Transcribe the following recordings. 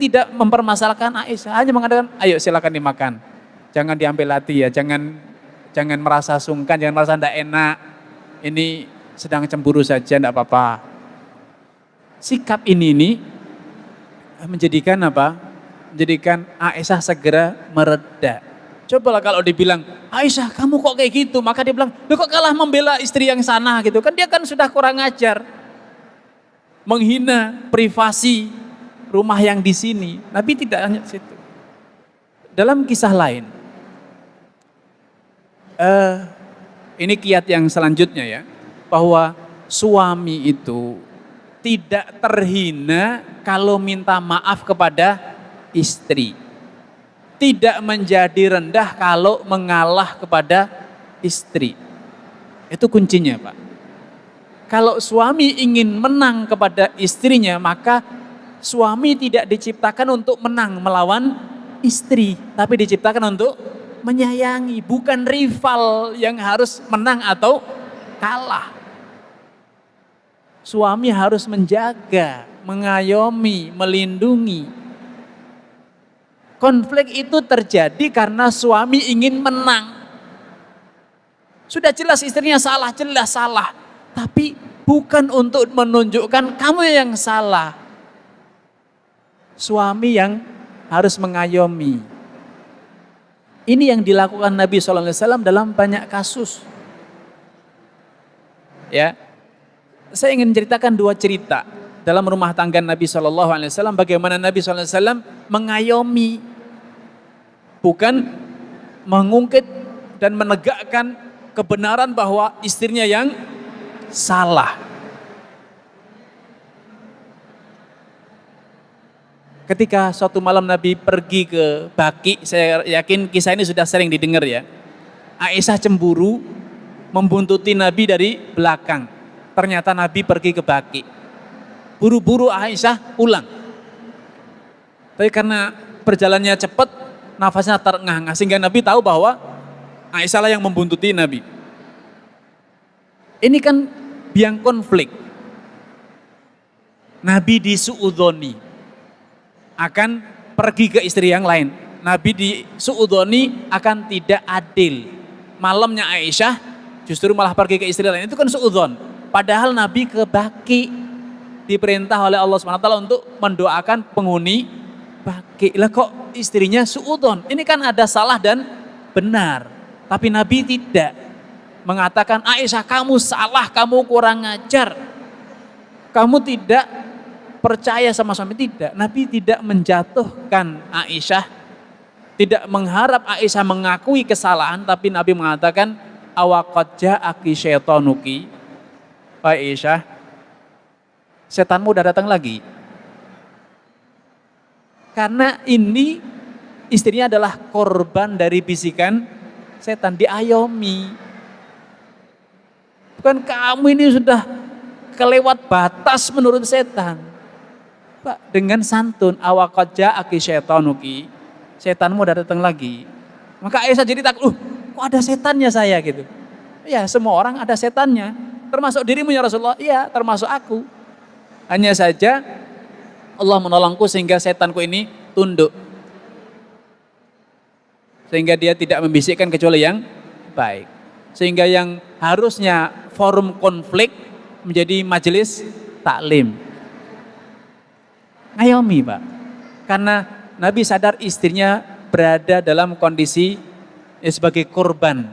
tidak mempermasalahkan Aisyah, hanya mengatakan, ayo silakan dimakan. Jangan diambil hati ya, jangan merasa sungkan, jangan merasa tidak enak. Ini sedang cemburu saja, tidak apa-apa. Sikap ini menjadikan apa? Menjadikan Aisyah segera mereda. Cobalah kalau dibilang, Aisyah kamu kok kayak gitu, maka dia bilang, lu kok kalah membela istri yang sana gitu. Kan dia kan sudah kurang ajar. Menghina privasi rumah yang di sini. Nabi tidak hanya situ. Dalam kisah lain, ini kiat yang selanjutnya ya, bahwa suami itu tidak terhina kalau minta maaf kepada istri. Tidak menjadi rendah kalau mengalah kepada istri. Itu kuncinya, Pak. Kalau suami ingin menang kepada istrinya, maka suami tidak diciptakan untuk menang melawan istri, tapi diciptakan untuk menyayangi, bukan rival yang harus menang atau kalah. Suami harus menjaga, mengayomi, melindungi. Konflik itu terjadi karena suami ingin menang. Sudah jelas istrinya salah, jelas salah. Tapi bukan untuk menunjukkan kamu yang salah. Suami yang harus mengayomi. Ini yang dilakukan Nabi SAW dalam banyak kasus. Ya, saya ingin ceritakan 2 cerita dalam rumah tangga Nabi SAW. Bagaimana Nabi SAW mengayomi, bukan mengungkit dan menegakkan kebenaran bahwa istrinya yang salah. Ketika suatu malam Nabi pergi ke Baqi, saya yakin kisah ini sudah sering didengar ya. Aisyah cemburu membuntuti Nabi dari belakang. Ternyata Nabi pergi ke Baqi. Buru-buru Aisyah pulang. Tapi karena perjalanannya cepat, nafasnya terengah-engah sehingga Nabi tahu bahwa Aisyah lah yang membuntuti Nabi. Ini kan biang konflik. Nabi disuudzoni akan pergi ke istri yang lain. Nabi disuudzoni akan tidak adil. Malamnya Aisyah justru malah pergi ke istri lain. Itu kan suudzon. Padahal Nabi ke Baqi diperintah oleh Allah SWT untuk mendoakan penghuni Baqi. Lah kok istrinya suudzon? Ini kan ada salah dan benar. Tapi Nabi tidak mengatakan, Aisyah kamu salah, kamu kurang ajar, kamu tidak percaya sama suami. Tidak, Nabi tidak menjatuhkan Aisyah, tidak mengharap Aisyah mengakui kesalahan, tapi Nabi mengatakan, awaqad ja'aki syaitanuki, Aisyah, setanmu udah datang lagi. Karena ini istrinya adalah korban dari bisikan setan, diayomi. Bukan kamu ini sudah kelewat batas menurut setan. Pak, dengan santun, awaqad ja'aki syaitanuki, setanmu udah datang lagi. Maka Aisyah jadi takut, kok ada setannya saya gitu. Ya semua orang ada setannya, termasuk dirimu ya Rasulullah. Iya, termasuk aku. Hanya saja Allah menolongku sehingga setanku ini tunduk. Sehingga dia tidak membisikkan kecuali yang baik. Sehingga yang harusnya forum konflik menjadi majelis taklim. Ngayomi Pak. Karena Nabi sadar istrinya berada dalam kondisi sebagai korban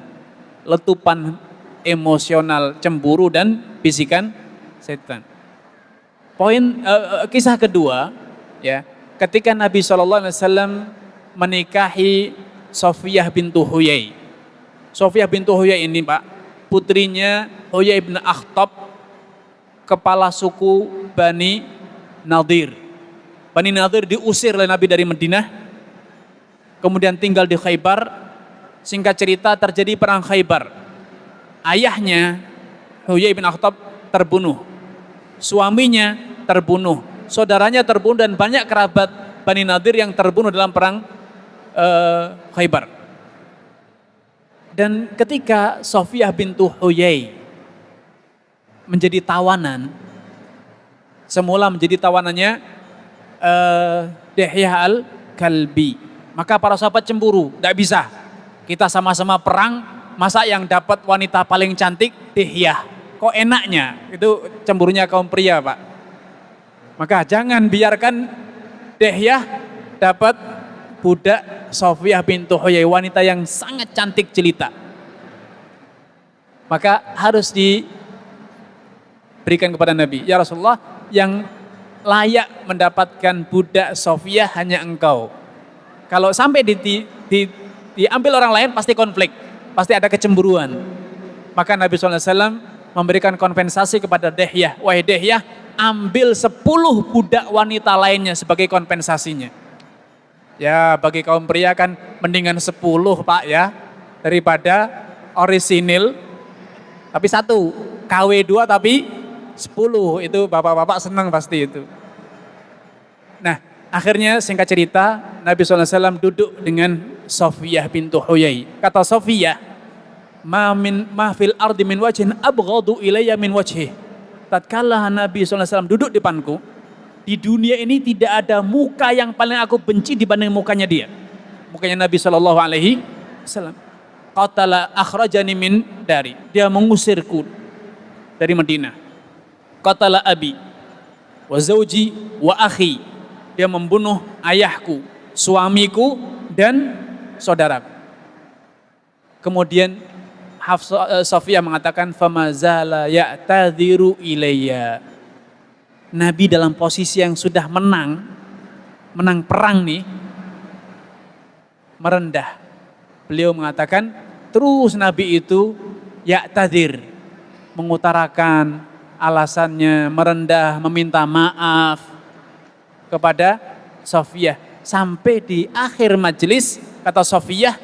letupan emosional, cemburu dan bisikan setan. Kisah kedua ya, ketika Nabi SAW menikahi Sofiyah bintu Huyai. Sofiyah bintu Huyai ini Pak, putrinya Huyai bin Akhtab, kepala suku Bani Nadir. Bani Nadir diusir oleh Nabi dari Madinah, kemudian tinggal di Khaybar. Singkat cerita terjadi perang Khaybar. Ayahnya Huyai bin Akhtab terbunuh, suaminya terbunuh, saudaranya terbunuh, dan banyak kerabat Bani Nadir yang terbunuh dalam perang Khaybar. Dan ketika Sofiyah bintu Huyai menjadi tawanan, semula menjadi tawanannya Dihyah al-Kalbi. Maka para sahabat cemburu, tidak bisa. Kita sama-sama perang, masa yang dapat wanita paling cantik Dihyah. Kok enaknya? Itu cemburunya kaum pria, Pak. Maka jangan biarkan Dihyah dapat budak Sofiyah bintu Huyai, wanita yang sangat cantik jelita. Maka harus diberikan kepada Nabi. Ya Rasulullah, yang layak mendapatkan budak Sofiyah hanya engkau. Kalau sampai diambil orang lain pasti konflik, pasti ada kecemburuan. Maka Nabi SAW memberikan kompensasi kepada Dihyah. Wahai Dihyah, ambil 10 budak wanita lainnya sebagai kompensasinya. Ya bagi kaum pria kan mendingan 10 Pak ya, daripada orisinil tapi 1, KW 2 tapi 10, itu bapak-bapak senang pasti itu. Nah akhirnya singkat cerita Nabi SAW duduk dengan Sofiyah bintu Huyai. Kata Sofiyah, ma fil ardi min wajhin abghadu ilayya min wajhih. Tatkala Nabi SAW duduk di depanku, di dunia ini tidak ada muka yang paling aku benci dibanding mukanya dia. Mukanya Nabi SAW. Qatala akhrajani min dari. Dia mengusirku dari Madinah. Qatala abi wa zauji wa akhi. Dia membunuh ayahku, suamiku dan saudaraku. Kemudian Sofiyah mengatakan famazala ya'tadhiru ilayya. Nabi dalam posisi yang sudah menang perang nih, merendah. Beliau mengatakan terus Nabi itu ya'tadhir, mengutarakan alasannya, merendah, meminta maaf kepada Sofiyah. Sampai di akhir majelis kata Sofiyah,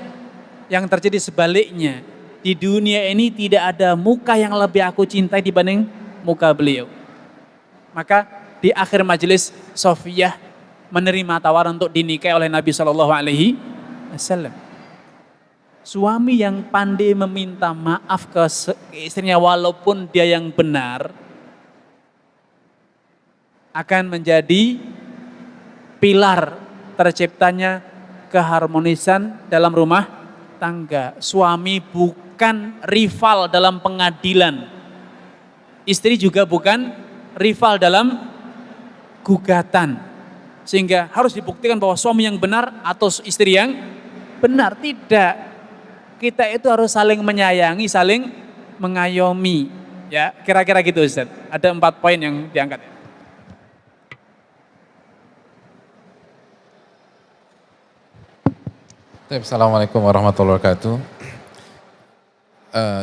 yang terjadi sebaliknya. Di dunia ini tidak ada muka yang lebih aku cintai dibanding muka beliau. Maka di akhir majelis Sofiyah menerima tawaran untuk dinikahi oleh Nabi SAW. Suami yang pandai meminta maaf ke istrinya walaupun dia yang benar akan menjadi pilar terciptanya keharmonisan dalam rumah tangga. Suami bukan rival dalam pengadilan. Istri juga bukan rival dalam gugatan. Sehingga harus dibuktikan bahwa suami yang benar atau istri yang benar. Tidak. Kita itu harus saling menyayangi, saling mengayomi. Ya, kira-kira gitu Ustaz. Ada 4 poin yang diangkat. Assalamualaikum warahmatullahi wabarakatuh.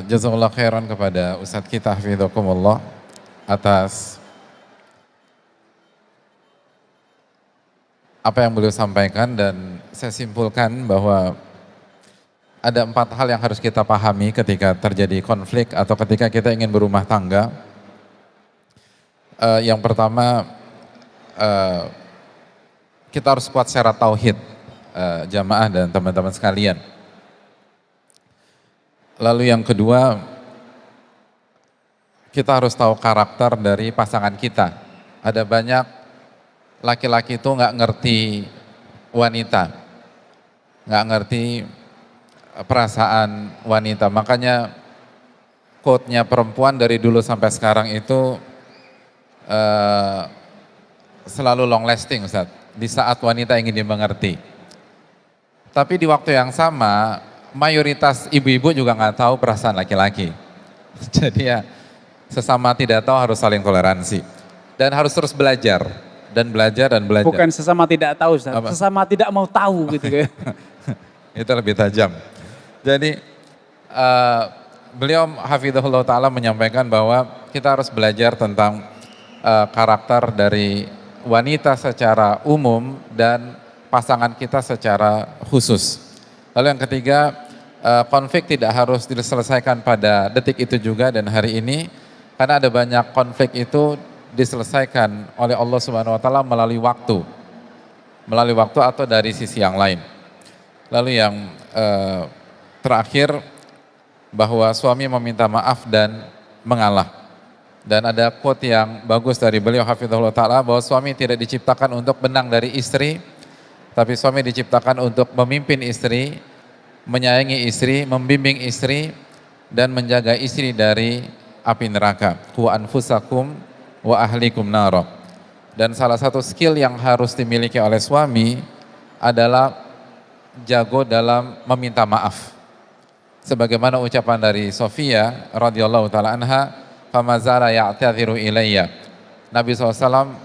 Jazakallah khairan kepada Ustadz kita hafidhakumullah atas apa yang beliau sampaikan, dan saya simpulkan bahwa ada 4 hal yang harus kita pahami ketika terjadi konflik atau ketika kita ingin berumah tangga. Yang pertama, kita harus kuat secara tauhid. Jamaah dan teman-teman sekalian. Lalu yang kedua, kita harus tahu karakter dari pasangan kita. Ada banyak laki-laki itu nggak ngerti wanita, nggak ngerti perasaan wanita. Makanya quote-nya perempuan dari dulu sampai sekarang itu selalu long lasting, Ustaz. Di saat wanita ingin dimengerti. Tapi di waktu yang sama, mayoritas ibu-ibu juga nggak tahu perasaan laki-laki. Jadi ya, sesama tidak tahu harus saling toleransi. Dan harus terus belajar, dan belajar, dan belajar. Bukan sesama tidak tahu, Ustaz. Sesama tidak mau tahu gitu ya. Itu lebih tajam. Jadi, beliau hafidhahullah ta'ala menyampaikan bahwa kita harus belajar tentang karakter dari wanita secara umum dan pasangan kita secara khusus. Lalu yang ketiga, konflik tidak harus diselesaikan pada detik itu juga dan hari ini, karena ada banyak konflik itu diselesaikan oleh Allah Subhanahu wa taala melalui waktu atau dari sisi yang lain. Lalu yang terakhir, bahwa suami meminta maaf dan mengalah. Dan ada quote yang bagus dari beliau hafizahullah ta'ala bahwa suami tidak diciptakan untuk benang dari istri, tapi suami diciptakan untuk memimpin istri, menyayangi istri, membimbing istri, dan menjaga istri dari api neraka. Qu anfusakum wa ahlikum naro. Dan salah satu skill yang harus dimiliki oleh suami adalah jago dalam meminta maaf. Sebagaimana ucapan dari Sofia radhiyallahu taala anha, famazara ya'tadhiru ilayya. Nabi SAW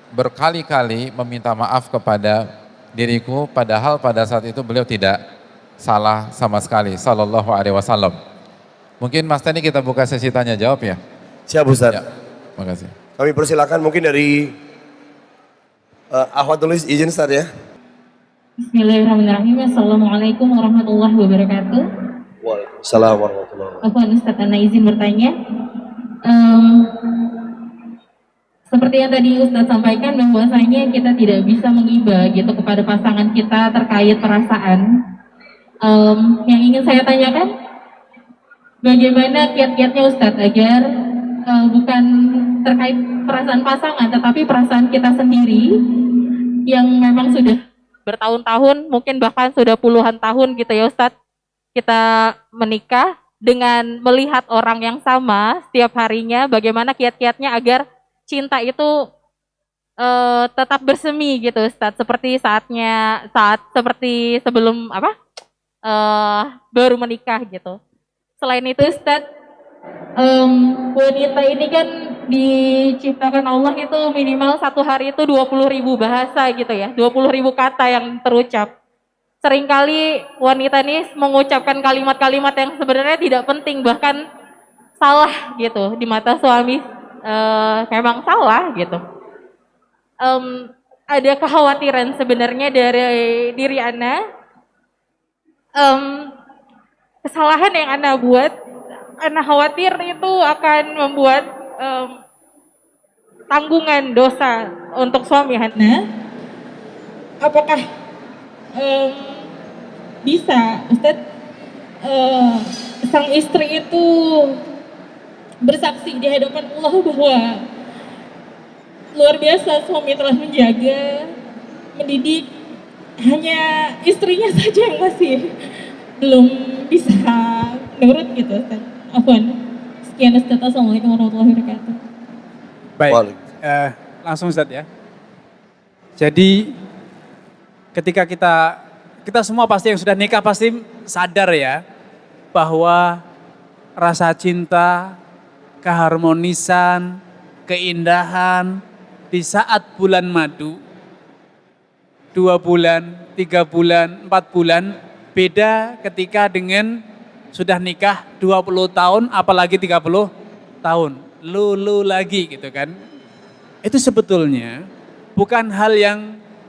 berkali-kali meminta maaf kepada diriku, padahal pada saat itu beliau tidak salah sama sekali, sallallahu alaihi wasallam. Mungkin Mas Tani kita buka sesi tanya jawab ya. Siap Ustaz. Ya, makasih. Kami persilakan mungkin dari Ahwat tulis izin Ustaz ya. Bismillahirrahmanirrahim. Assalamualaikum warahmatullahi wabarakatuh. Waalaikumsalam warahmatullahi wabarakatuh. Afwan Ustaz, Ana izin bertanya. Seperti yang tadi Ustaz sampaikan bahwasanya kita tidak bisa mengiba gitu kepada pasangan kita terkait perasaan. Yang ingin saya tanyakan, bagaimana kiat-kiatnya Ustaz agar bukan terkait perasaan pasangan, tetapi perasaan kita sendiri yang memang sudah bertahun-tahun, mungkin bahkan sudah puluhan tahun gitu ya Ustadz, kita menikah dengan melihat orang yang sama setiap harinya, bagaimana kiat-kiatnya agar cinta itu tetap bersemi gitu Ustadz, seperti saat seperti sebelum baru menikah gitu. Selain itu Ustadz, wanita ini kan diciptakan Allah itu minimal satu hari itu 20.000 bahasa gitu ya, 20.000 kata yang terucap. Seringkali wanita ini mengucapkan kalimat-kalimat yang sebenarnya tidak penting, bahkan salah gitu di mata suami, memang salah gitu. Ada kekhawatiran sebenarnya dari diri Ana, kesalahan yang Ana buat, Ana khawatir itu akan membuat tanggungan dosa untuk suami Ana. Apakah bisa Ustadz sang istri itu bersaksi di hadapan Allah bahwa luar biasa suami telah menjaga, mendidik, hanya istrinya saja yang masih belum bisa nurut gitu Ustaz. Afwan. Sekian Ustaz. Assalamualaikum warahmatullahi wabarakatuh. Baik, langsung Ustaz ya. Jadi ketika kita semua pasti yang sudah nikah pasti sadar ya bahwa rasa cinta, keharmonisan, keindahan di saat bulan madu 2 bulan, 3 bulan, 4 bulan beda ketika dengan sudah nikah 20 tahun apalagi 30 tahun. Lulu lagi gitu kan. Itu sebetulnya bukan hal yang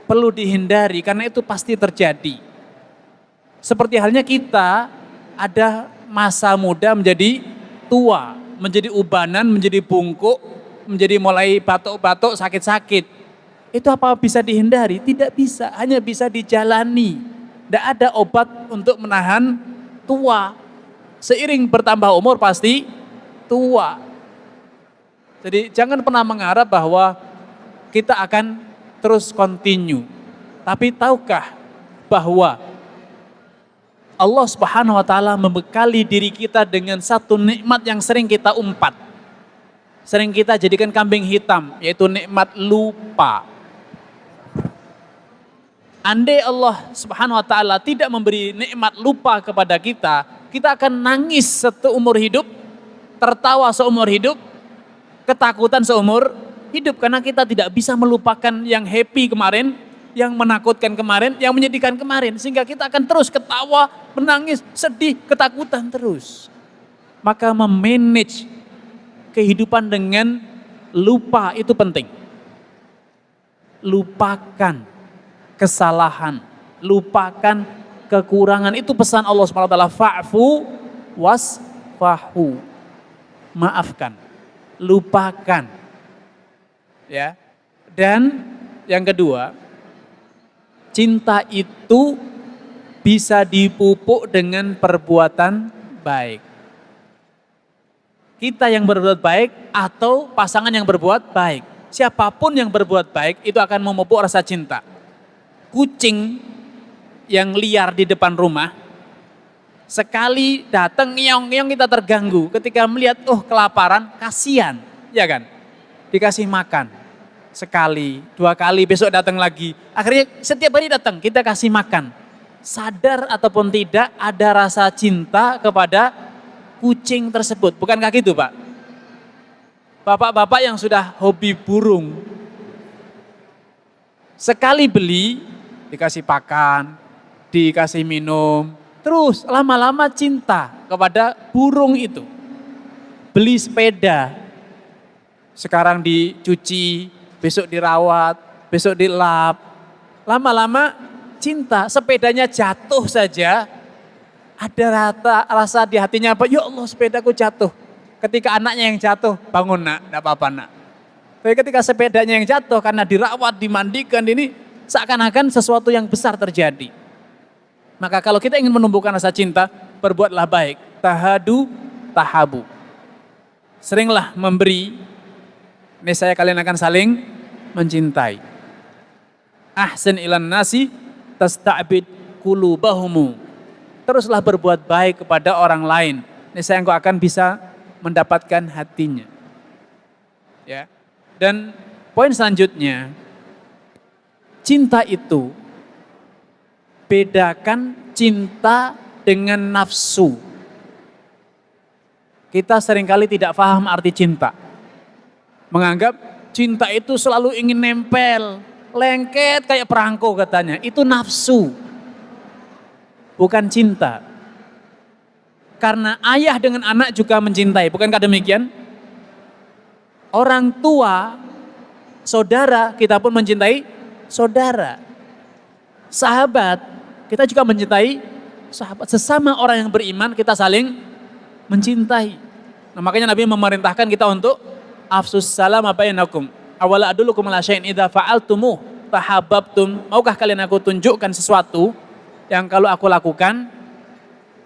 perlu dihindari karena itu pasti terjadi. Seperti halnya kita ada masa muda menjadi tua, menjadi ubanan, menjadi bungkuk, menjadi mulai batuk-batuk, sakit-sakit. Itu apa bisa dihindari? Tidak bisa, hanya bisa dijalani. Tidak ada obat untuk menahan tua. Seiring bertambah umur pasti tua. Jadi jangan pernah mengharap bahwa kita akan terus continue. Tapi tahukah bahwa Allah Subhanahu wa taala membekali diri kita dengan satu nikmat yang sering kita umpat. Sering kita jadikan kambing hitam, yaitu nikmat lupa. Andai Allah Subhanahu wa taala tidak memberi nikmat lupa kepada kita, kita akan nangis seumur hidup, tertawa seumur hidup, ketakutan seumur hidup karena kita tidak bisa melupakan yang happy kemarin, yang menakutkan kemarin, yang menyedihkan kemarin, sehingga kita akan terus ketawa, menangis, sedih, ketakutan terus. Maka memanage kehidupan dengan lupa itu penting. Lupakan kesalahan, lupakan kekurangan, itu pesan Allah SWT, fa'fu wasfahu, maafkan, lupakan. Ya. Dan yang kedua, cinta itu bisa dipupuk dengan perbuatan baik. kita yang berbuat baik atau pasangan yang berbuat baik. Siapapun yang berbuat baik itu akan memupuk rasa cinta. Kucing yang liar di depan rumah, sekali datang ngeong-ngeong kita terganggu. Ketika melihat, oh kelaparan, kasihan, ya kan? Dikasih makan. Sekali, 2 kali, besok datang lagi. Akhirnya setiap hari datang, kita kasih makan. Sadar ataupun tidak, ada rasa cinta kepada kucing tersebut. Bukankah gitu, Pak? Bapak-bapak yang sudah hobi burung, sekali beli, dikasih pakan, dikasih minum, terus lama-lama cinta kepada burung itu. Beli sepeda, sekarang dicuci, besok dirawat, besok dilap. Lama-lama cinta, sepedanya jatuh saja, ada rasa di hatinya apa? Ya Allah, sepedaku jatuh. Ketika anaknya yang jatuh, bangun nak, tidak apa-apa nak. Tapi ketika sepedanya yang jatuh karena dirawat, dimandikan, ini seakan-akan sesuatu yang besar terjadi. Maka kalau kita ingin menumbuhkan rasa cinta, berbuatlah baik. Tahadu, tahabu. Seringlah memberi, niscaya kalian akan saling mencintai. Ahsin ilan nasi, tasta'bid qulubahumu. Teruslah berbuat baik kepada orang lain. Niscaya engkau akan bisa mendapatkan hatinya. Ya. Dan poin selanjutnya, cinta itu bedakan cinta dengan nafsu. Kita seringkali tidak paham arti cinta. Menganggap cinta itu selalu ingin nempel, lengket kayak perangko katanya. Itu nafsu. Bukan cinta. Karena ayah dengan anak juga mencintai, bukankah demikian? Orang tua, saudara, kita pun mencintai saudara. Sahabat, kita juga mencintai sahabat. Sesama orang yang beriman, kita saling mencintai. Nah, makanya Nabi memerintahkan kita untuk afsus salam bainakum. Awala adullukum ala syai'in idza fa'altumuh tahabbtum. Maukah kalian aku tunjukkan sesuatu yang kalau aku lakukan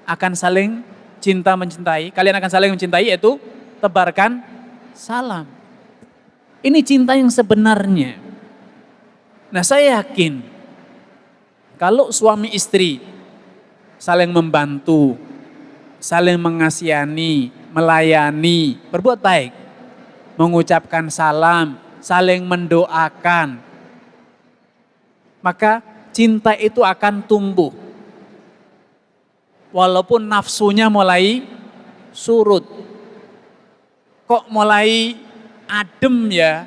akan saling cinta mencintai, kalian akan saling mencintai, yaitu tebarkan salam. Ini cinta yang sebenarnya. Nah, saya yakin kalau suami istri saling membantu, saling mengasihani, melayani, berbuat baik, mengucapkan salam, saling mendoakan, maka cinta itu akan tumbuh. Walaupun nafsunya mulai surut. Kok mulai adem ya,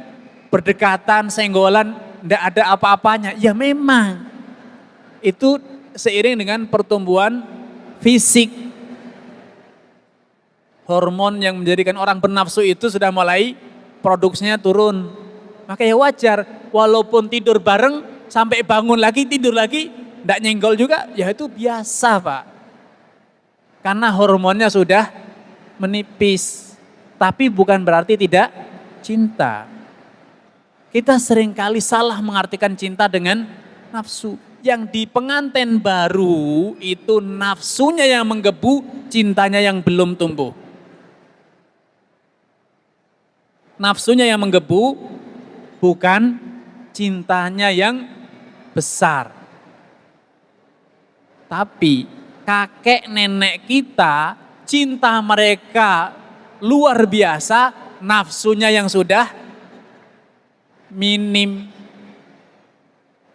berdekatan, senggolan, tidak ada apa-apanya. Ya memang, itu seiring dengan pertumbuhan fisik. Hormon yang menjadikan orang bernafsu itu sudah mulai produksinya turun. Maka ya wajar, walaupun tidur bareng, sampai bangun lagi, tidur lagi, tidak nyenggol juga, ya itu biasa Pak. Karena hormonnya sudah menipis. Tapi bukan berarti tidak cinta. Kita seringkali salah mengartikan cinta dengan nafsu. Yang di pengantin baru itu nafsunya yang menggebu, cintanya yang belum tumbuh. Nafsunya yang menggebu, bukan cintanya yang besar. Tapi kakek nenek kita, cinta mereka luar biasa, nafsunya yang sudah minim.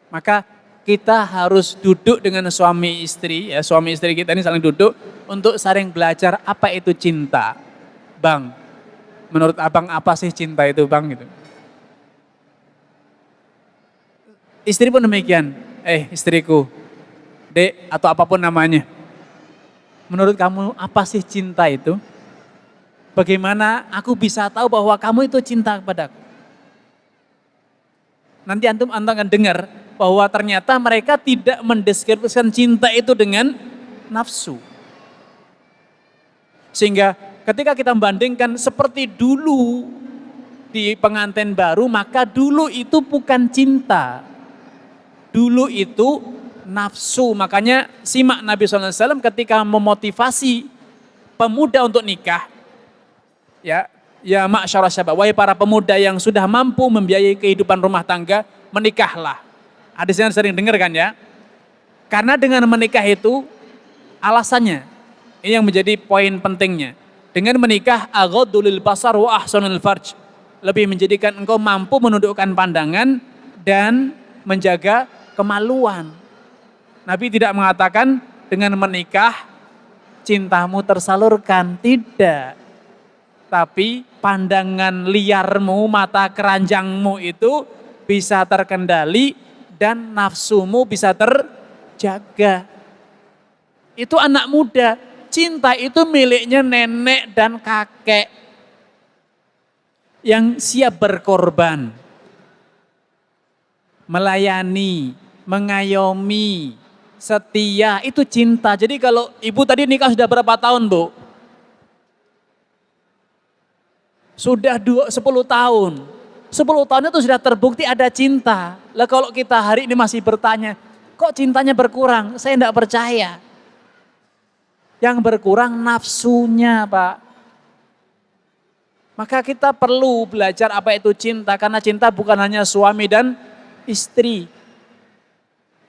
Maka kita harus duduk dengan suami istri, ya suami istri kita ini saling duduk untuk saling belajar apa itu cinta. Bang, menurut abang apa sih cinta itu bang? Gitu. Istri pun demikian, istriku, dek atau apapun namanya. Menurut kamu apa sih cinta itu? Bagaimana aku bisa tahu bahwa kamu itu cinta kepadaku? Nanti antum akan dengar bahwa ternyata mereka tidak mendeskripsikan cinta itu dengan nafsu. Sehingga ketika kita membandingkan seperti dulu di pengantin baru, maka dulu itu bukan cinta. Dulu itu nafsu. Makanya simak Nabi SAW ketika memotivasi pemuda untuk nikah. Ya, ya ma'syara syabab, wahai para pemuda yang sudah mampu membiayai kehidupan rumah tangga, menikahlah. Hadisnya sering dengar kan ya? Karena dengan menikah itu alasannya, ini yang menjadi poin pentingnya. Dengan menikah aghaddu lil basar wa ahsanul farj. Lebih menjadikan engkau mampu menundukkan pandangan dan menjaga kemaluan. Nabi tidak mengatakan dengan menikah cintamu tersalurkan, tidak. Tapi pandangan liarmu, mata keranjangmu itu bisa terkendali dan nafsumu bisa terjaga. Itu anak muda. Cinta itu miliknya nenek dan kakek yang siap berkorban, melayani, mengayomi, setia, itu cinta. Jadi kalau ibu tadi nikah sudah berapa tahun, Bu? Sudah 10 tahun. 10 tahun itu sudah terbukti ada cinta. Lah kalau kita hari ini masih bertanya, kok cintanya berkurang? Saya tidak percaya. Yang berkurang nafsunya, Pak. Maka kita perlu belajar apa itu cinta, karena cinta bukan hanya suami dan istri.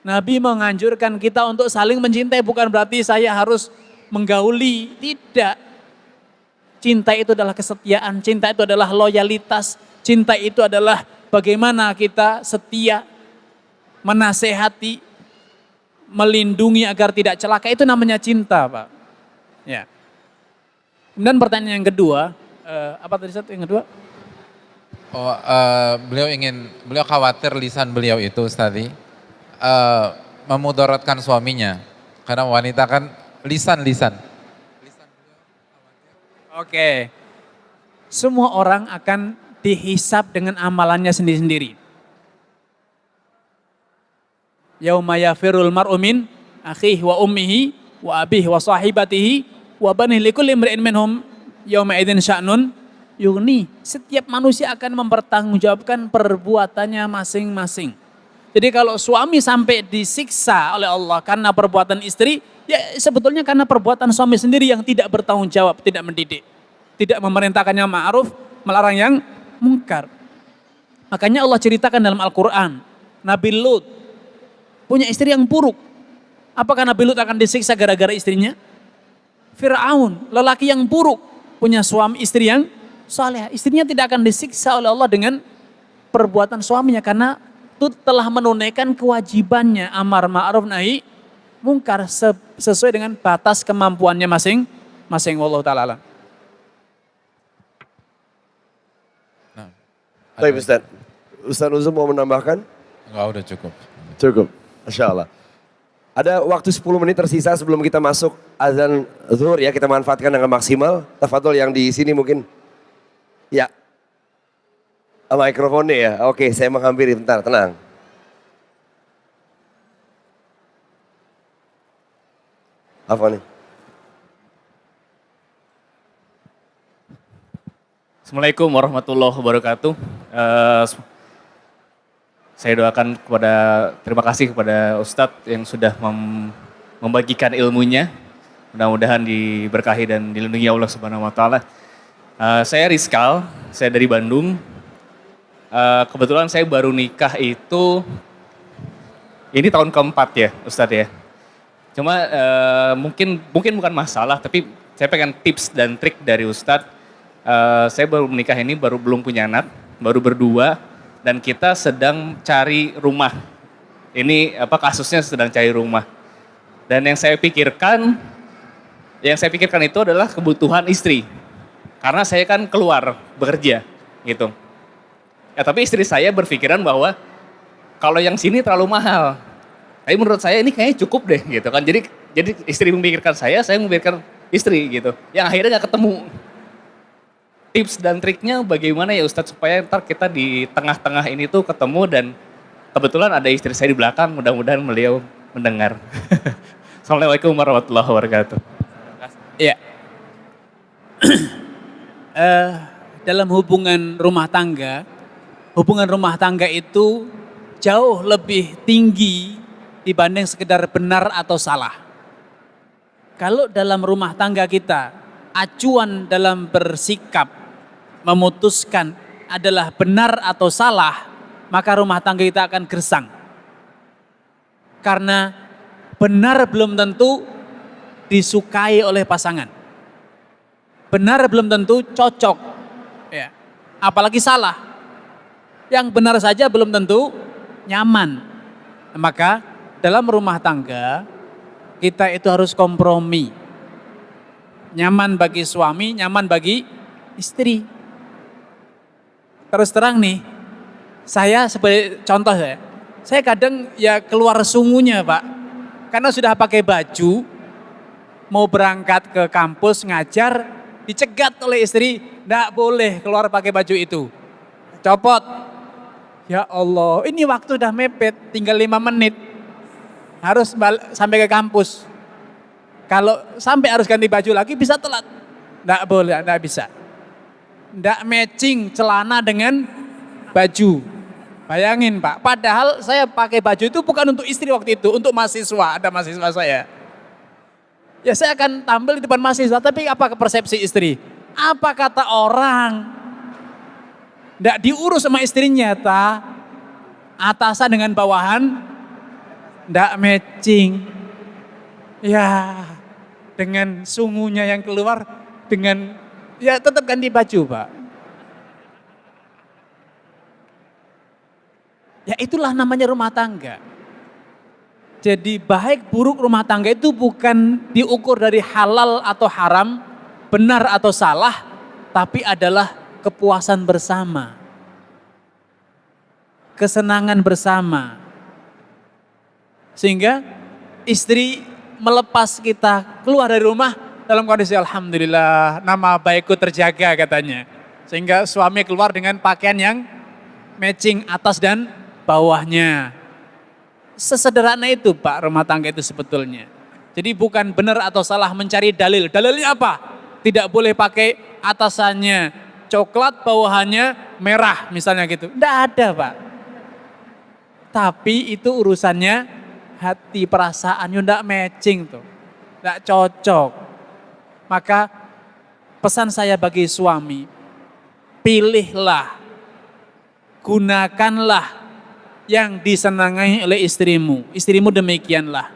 Nabi menganjurkan kita untuk saling mencintai, bukan berarti saya harus menggauli, tidak. Cinta itu adalah kesetiaan, cinta itu adalah loyalitas, cinta itu adalah bagaimana kita setia, menasehati, melindungi agar tidak celaka, itu namanya cinta, Pak. Ya. Kemudian pertanyaan yang kedua, apa tadi satu yang kedua? Oh, beliau khawatir lisan beliau itu tadi memudaratkan suaminya, karena wanita kan lisan. Oke, semua orang akan dihisab dengan amalannya sendiri-sendiri. Yauma yafirul mar'u min akhihi wa ummihi wa abihi wa sahibatihi wa banihi likulli imri'in minhum yauma idzin sya'nun yughni. Setiap manusia akan mempertanggungjawabkan perbuatannya masing-masing. Jadi kalau suami sampai disiksa oleh Allah karena perbuatan istri, ya sebetulnya karena perbuatan suami sendiri yang tidak bertanggung jawab, tidak mendidik. Tidak memerintahkan yang ma'ruf, melarang yang mungkar. Makanya Allah ceritakan dalam Al-Quran, Nabi Lut punya istri yang buruk. Apakah Nabi Lut akan disiksa gara-gara istrinya? Fir'aun, lelaki yang buruk, punya suami istri yang saleh. Istrinya tidak akan disiksa oleh Allah dengan perbuatan suaminya, karena itu telah menunaikan kewajibannya amar ma'ruf nahi mungkar sesuai dengan batas kemampuannya masing-masing. Wallahu ta'ala. Baik Ustaz. Ustaz Uzum mau menambahkan? Enggak, udah cukup. Cukup. Masya Allah. Ada waktu 10 menit tersisa sebelum kita masuk azan zuhur ya, kita manfaatkan dengan maksimal. Tafadhol yang di sini mungkin. Ya. Mikrofonnya ya. Oke, saya menghampiri bentar, tenang. Apa nih? Assalamualaikum warahmatullahi wabarakatuh. Saya doakan terima kasih kepada Ustadz yang sudah membagikan ilmunya. Mudah-mudahan diberkahi dan dilindungi Allah Subhanahu wa taala. Saya Rizkal, saya dari Bandung. Kebetulan saya baru nikah itu ini tahun keempat ya, Ustadz ya. Cuma mungkin bukan masalah, tapi saya pengen tips dan trik dari Ustadz. Saya baru menikah ini belum punya anak, baru berdua. Dan kita sedang cari rumah. Ini kasusnya sedang cari rumah. Dan yang saya pikirkan itu adalah kebutuhan istri. Karena saya kan keluar bekerja gitu. Ya tapi istri saya berpikiran bahwa kalau yang sini terlalu mahal. Tapi menurut saya ini kayaknya cukup deh gitu kan. Jadi istri memikirkan saya memikirkan istri gitu. Yang akhirnya gak ketemu. Tips dan triknya bagaimana ya Ustadz supaya ntar kita di tengah-tengah ini tuh ketemu, dan kebetulan ada istri saya di belakang, mudah-mudahan beliau mendengar. Assalamualaikum warahmatullahi wabarakatuh. Ya. Dalam hubungan rumah tangga itu jauh lebih tinggi dibanding sekedar benar atau salah. Kalau dalam rumah tangga kita, acuan dalam bersikap memutuskan adalah benar atau salah, maka rumah tangga kita akan gersang. Karena benar belum tentu disukai oleh pasangan. Benar belum tentu cocok. Ya. Apalagi salah. Yang benar saja belum tentu nyaman. Maka dalam rumah tangga kita itu harus kompromi. Nyaman bagi suami, nyaman bagi istri. Terus terang nih, saya sebagai contoh saya kadang ya keluar sungunya Pak. Karena sudah pakai baju, mau berangkat ke kampus ngajar, dicegat oleh istri, enggak boleh keluar pakai baju itu. Copot. Ya Allah, ini waktu udah mepet, tinggal 5 menit. Harus sampai ke kampus. Kalau sampai harus ganti baju lagi bisa telat. Enggak boleh, enggak bisa. Enggak matching celana dengan baju. Bayangin Pak, padahal saya pakai baju itu bukan untuk istri waktu itu, untuk mahasiswa, ada mahasiswa saya. Ya saya akan tampil di depan mahasiswa, tapi apa persepsi istri? Apa kata orang? Enggak diurus sama istrinya, atasan dengan bawahan, enggak matching. Ya, dengan sungunya yang keluar, dengan ya tetap ganti baju Pak. Ya itulah namanya rumah tangga. Jadi baik buruk rumah tangga itu bukan diukur dari halal atau haram, benar atau salah, tapi adalah kepuasan bersama. Kesenangan bersama. Sehingga istri melepas kita keluar dari rumah dalam kondisi alhamdulillah nama baikku terjaga katanya. Sehingga suami keluar dengan pakaian yang matching atas dan bawahnya. Sesederhana itu Pak rumah tangga itu sebetulnya. Jadi bukan benar atau salah mencari dalil. Dalilnya apa? Tidak boleh pakai atasannya coklat, bawahannya merah misalnya gitu. Tidak ada Pak. Tapi itu urusannya hati, perasaan, tidak matching tuh. Tidak cocok. Maka pesan saya bagi suami, pilihlah, gunakanlah yang disenangi oleh istrimu. Istrimu demikianlah.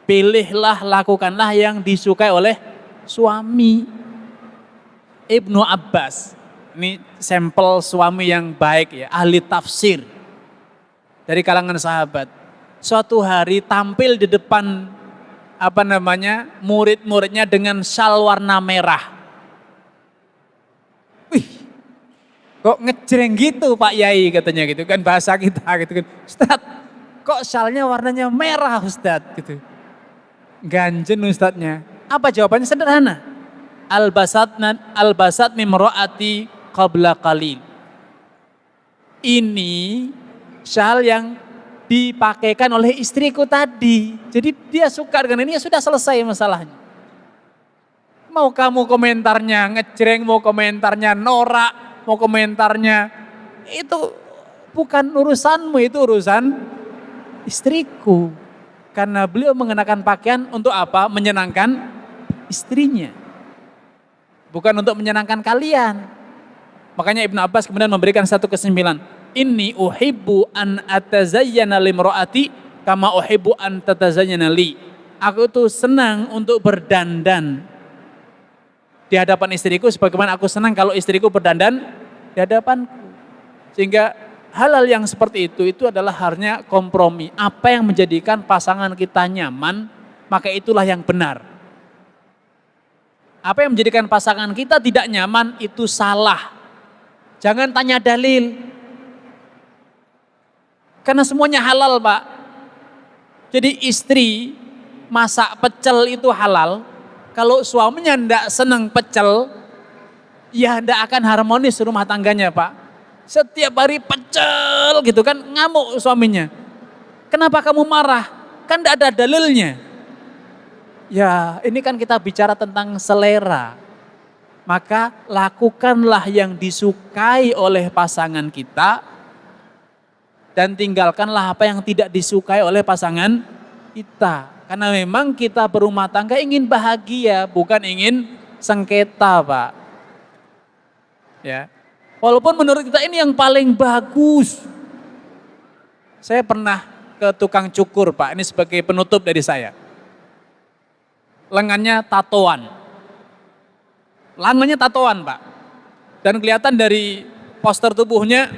Pilihlah, lakukanlah yang disukai oleh suami. Ibnu Abbas, ini sampel suami yang baik ya, ahli tafsir dari kalangan sahabat. Suatu hari tampil di depan murid-muridnya dengan syal warna merah. Wih, kok ngejreng gitu Pak Yai katanya gitu kan bahasa kita gitu kan. Ustaz, kok syalnya warnanya merah Ustaz gitu. Ganjen Ustaznya. Apa jawabannya? Sederhana. Albasat mimro'ati qabla qalil. Ini syal yang dipakaikan oleh istriku tadi. Jadi dia suka dengan ini, ya sudah selesai masalahnya. Mau kamu komentarnya ngejreng, mau komentarnya norak, mau komentarnya itu bukan urusanmu, itu urusan istriku. Karena beliau mengenakan pakaian untuk apa? Menyenangkan istrinya. Bukan untuk menyenangkan kalian. Makanya Ibnu Abbas kemudian memberikan satu kesimpulan. Inni uhibbu an atazayyana limro'ati kama uhibbu an tatazayyana li. Aku tuh senang untuk berdandan di hadapan istriku sebagaimana aku senang kalau istriku berdandan di hadapanku. Sehingga hal-hal yang seperti itu adalah harusnya kompromi. Apa yang menjadikan pasangan kita nyaman, maka itulah yang benar. Apa yang menjadikan pasangan kita tidak nyaman itu salah. Jangan tanya dalil. Karena semuanya halal Pak. Jadi istri masak pecel itu halal. Kalau suaminya tidak senang pecel, ya tidak akan harmonis rumah tangganya Pak. Setiap hari pecel gitu kan, ngamuk suaminya. Kenapa kamu marah? Kan tidak ada dalilnya. Ya ini kan kita bicara tentang selera. Maka lakukanlah yang disukai oleh pasangan kita. Dan tinggalkanlah apa yang tidak disukai oleh pasangan kita. Karena memang kita berumah tangga ingin bahagia, bukan ingin sengketa Pak. Ya. Walaupun menurut kita ini yang paling bagus. Saya pernah ke tukang cukur, Pak. Ini sebagai penutup dari saya. Lengannya tatoan. Lengannya tatoan, Pak. Dan kelihatan dari poster tubuhnya,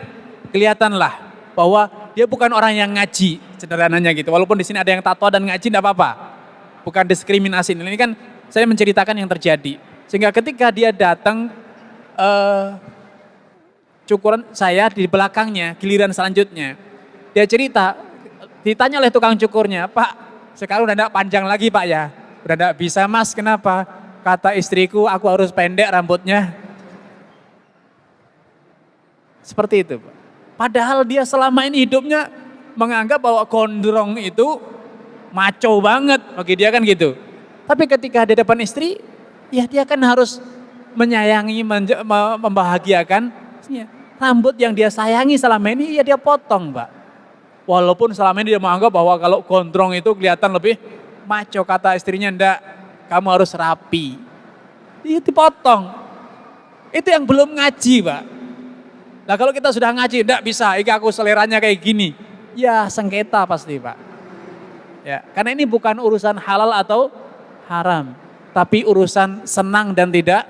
kelihatanlah bahwa dia bukan orang yang ngaji, sederhananya gitu. Walaupun di sini ada yang tato dan ngaji, tidak apa-apa. Bukan diskriminasi. Ini kan saya menceritakan yang terjadi. Sehingga ketika dia datang, cukuran saya di belakangnya, giliran selanjutnya. Dia cerita, ditanya oleh tukang cukurnya, Pak, sekarang udah tidak panjang lagi Pak ya. Udah tidak bisa Mas, kenapa? Kata istriku, aku harus pendek rambutnya. Seperti itu Pak. Padahal dia selama ini hidupnya menganggap bahwa gondrong itu maco banget. Bagi dia kan gitu. Tapi ketika di depan istri, ya dia kan harus menyayangi, membahagiakan. Rambut yang dia sayangi selama ini, ya dia potong Pak. Walaupun selama ini dia menganggap bahwa kalau gondrong itu kelihatan lebih maco, kata istrinya, enggak, kamu harus rapi. Itu dipotong. Itu yang belum ngaji Pak. Nah kalau kita sudah ngaji, enggak bisa, aku seleranya kayak gini. Ya sengketa pasti Pak. Ya, karena ini bukan urusan halal atau haram. Tapi urusan senang dan tidak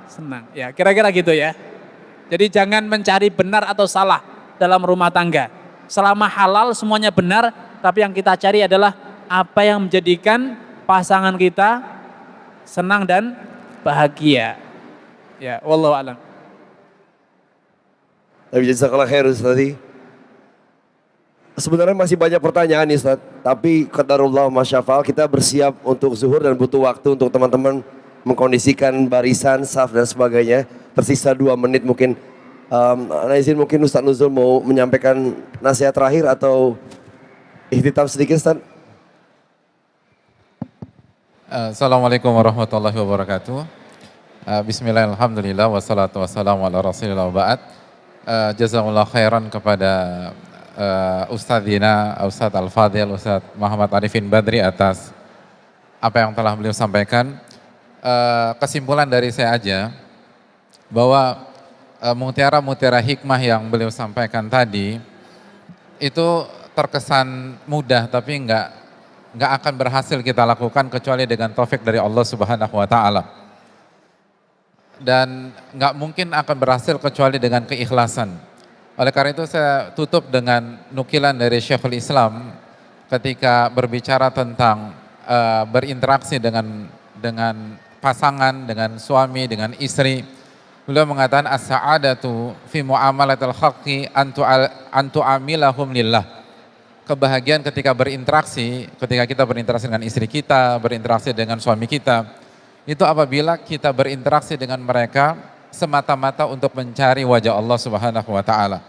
senang. Ya kira-kira gitu ya. Jadi jangan mencari benar atau salah dalam rumah tangga. Selama halal semuanya benar, tapi yang kita cari adalah apa yang menjadikan pasangan kita senang dan bahagia. Ya, wallahu a'lam. Jazakallah khair Ustaz. Sebenarnya masih banyak pertanyaan nih Ustaz, tapi qadarullah masyafal, kita bersiap untuk zuhur dan butuh waktu untuk teman-teman mengkondisikan barisan, saf dan sebagainya. Tersisa 2 menit mungkin. Ana izin mungkin Ustaz Nuzul mau menyampaikan nasihat terakhir atau ihtitam sedikit Ustaz. Assalamualaikum warahmatullahi wabarakatuh. Bismillahirrahmanirrahim, alhamdulillah, wassalatu wassalamu ala rasulillah wa ba'd. Jazakallah khairan kepada Ustadzina, Ustadz Al-Fadhil, Ustadz Muhammad Arifin Badri atas apa yang telah beliau sampaikan. Kesimpulan dari saya aja bahwa mutiara-mutiara hikmah yang beliau sampaikan tadi itu terkesan mudah, tapi enggak akan berhasil kita lakukan kecuali dengan taufik dari Allah Subhanahu wa taala. Dan enggak mungkin akan berhasil kecuali dengan keikhlasan. Oleh karena itu saya tutup dengan nukilan dari Syekhul Islam ketika berbicara tentang berinteraksi dengan pasangan, dengan suami, dengan istri. Beliau mengatakan as-sa'adatu fi muamalatil khalqi antu amilahum lillah. Kebahagiaan ketika kita berinteraksi dengan istri kita, berinteraksi dengan suami kita, itu apabila kita berinteraksi dengan mereka semata-mata untuk mencari wajah Allah Subhanahu wa taala.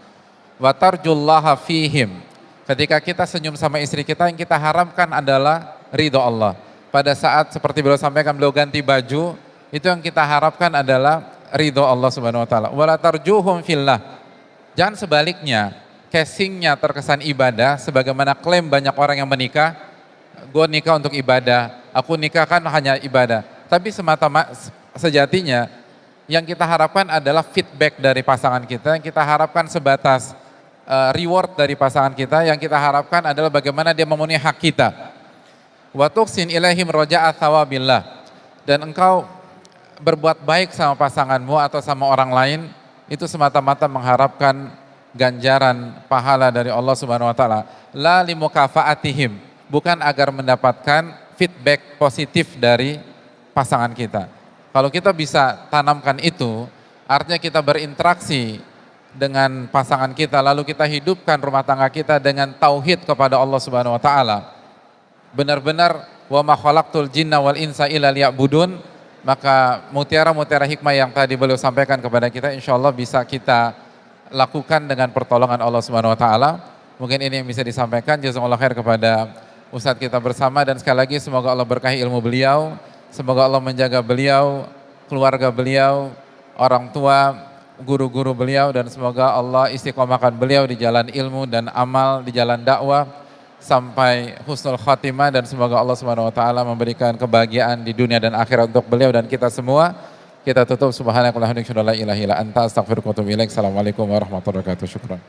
Wa tarjullaha fihim. Ketika kita senyum sama istri kita, yang kita harapkan adalah ridho Allah. Pada saat seperti beliau sampaikan, beliau ganti baju, itu yang kita harapkan adalah ridho Allah Subhanahu wa taala. Wala tarjuhum fillah. Jangan sebaliknya, casingnya terkesan ibadah, sebagaimana klaim banyak orang yang menikah, gue nikah untuk ibadah, aku nikah kan hanya ibadah. Tapi semata-mata sejatinya yang kita harapkan adalah feedback dari pasangan kita, yang kita harapkan sebatas reward dari pasangan kita, yang kita harapkan adalah bagaimana dia memenuhi hak kita. Wa tuqsin ilaihim roja'a thawabillah. Dan engkau berbuat baik sama pasanganmu atau sama orang lain, itu semata-mata mengharapkan ganjaran pahala dari Allah Subhanahu wa taala. La limukafaatihim, bukan agar mendapatkan feedback positif dari pasangan kita. Kalau kita bisa tanamkan itu, artinya kita berinteraksi dengan pasangan kita, lalu kita hidupkan rumah tangga kita dengan tauhid kepada Allah Subhanahu wa taala. Benar-benar wa ma khalaqtul jinna wal insa illa liya'budun. Maka mutiara-mutiara hikmah yang tadi beliau sampaikan kepada kita, insya Allah bisa kita lakukan dengan pertolongan Allah Subhanahu wa taala. Mungkin ini yang bisa disampaikan. Jazakallahu khair kepada Ustadz kita bersama, dan sekali lagi semoga Allah berkahi ilmu beliau, semoga Allah menjaga beliau, keluarga beliau, orang tua, guru-guru beliau, dan semoga Allah istiqomahkan beliau di jalan ilmu dan amal, di jalan dakwah sampai husnul khatimah, dan semoga Allah Subhanahu wa taala memberikan kebahagiaan di dunia dan akhirat untuk beliau dan kita semua. Kita tutup subhanakallahumma wa bihamdika asyhadu an la ilaha illa anta astaghfiruka wa atubu ilaik. Assalamualaikum warahmatullahi wabarakatuh. Syukran.